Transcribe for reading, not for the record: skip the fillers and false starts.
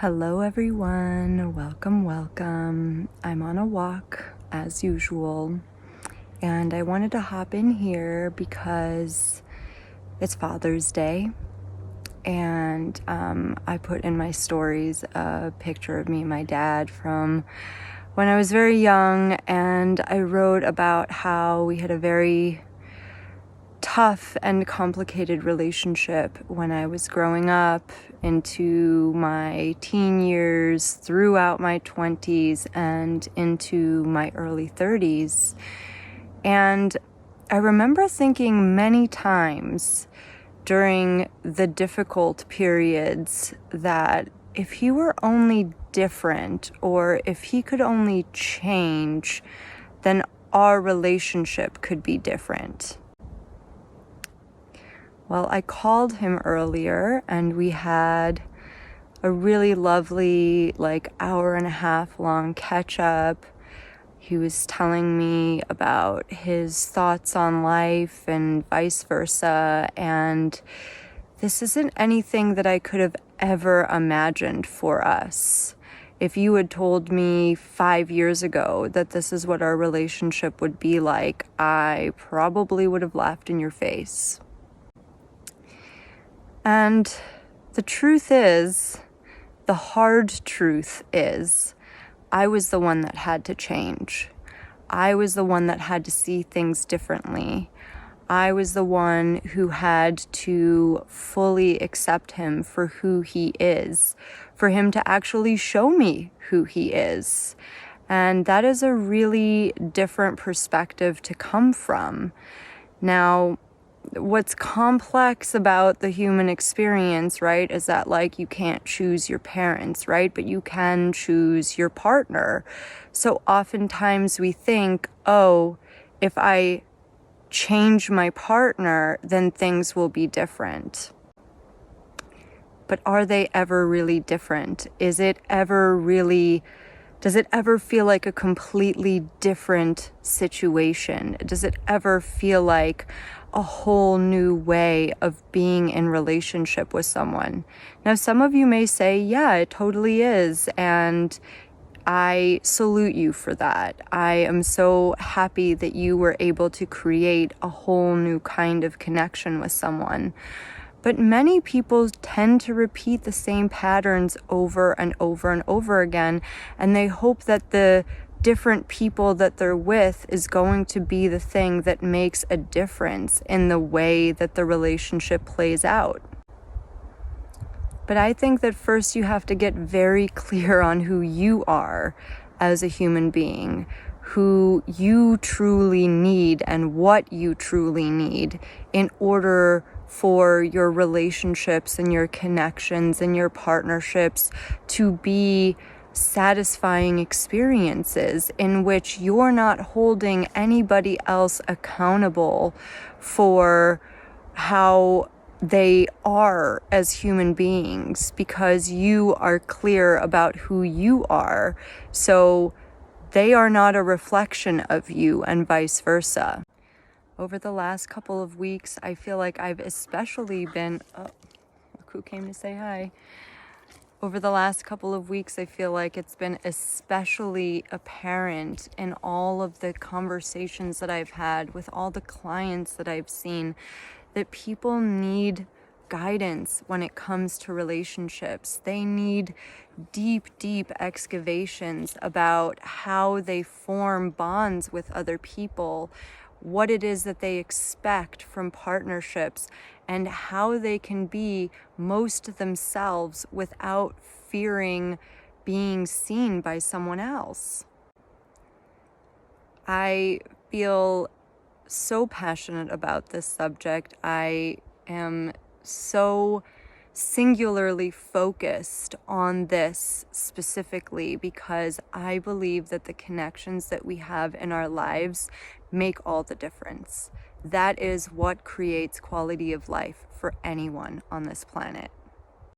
Hello everyone, welcome. I'm on a walk as usual, and I wanted to hop in here because it's Father's Day, and I put in my stories a picture of me and my dad from when I was very young, and I wrote about how we had a very tough and complicated relationship when I was growing up into my teen years, throughout my 20s, and into my early 30s. And I remember thinking many times during the difficult periods that if he were only different, or if he could only change, then our relationship could be different. Well, I called him earlier and we had a really lovely, hour and a half long catch up. He was telling me about his thoughts on life and vice versa. And this isn't anything that I could have ever imagined for us. If you had told me 5 years ago that this is what our relationship would be like, I probably would have laughed in your face. And the truth is, the hard truth is, I was the one that had to change. I was the one that had to see things differently. I was the one who had to fully accept him for who he is, for him to actually show me who he is. And that is a really different perspective to come from. Now, what's complex about the human experience, right, is that you can't choose your parents, right? But you can choose your partner. So oftentimes we think, oh, if I change my partner, then things will be different. But are they ever really different? Does it ever feel like a completely different situation? Does it ever feel like a whole new way of being in relationship with someone? Now, some of you may say, yeah, it totally is. And I salute you for that. I am so happy that you were able to create a whole new kind of connection with someone. But many people tend to repeat the same patterns over and over and over again, and they hope that the different people that they're with is going to be the thing that makes a difference in the way that the relationship plays out. But I think that first you have to get very clear on who you are as a human being, who you truly need and what you truly need in order for your relationships and your connections and your partnerships to be satisfying experiences in which you're not holding anybody else accountable for how they are as human beings, because you are clear about who you are. So they are not a reflection of you, and vice versa. Over the last couple of weeks, I feel like I've especially been... Oh, look who came to say hi. Over the last couple of weeks, I feel like it's been especially apparent in all of the conversations that I've had with all the clients that I've seen that people need guidance when it comes to relationships. They need deep excavations about how they form bonds with other people, what it is that they expect from partnerships, and how they can be most themselves without fearing being seen by someone else. I feel so passionate about this subject. I am so singularly focused on this specifically because I believe that the connections that we have in our lives make all the difference. That is what creates quality of life for anyone on this planet.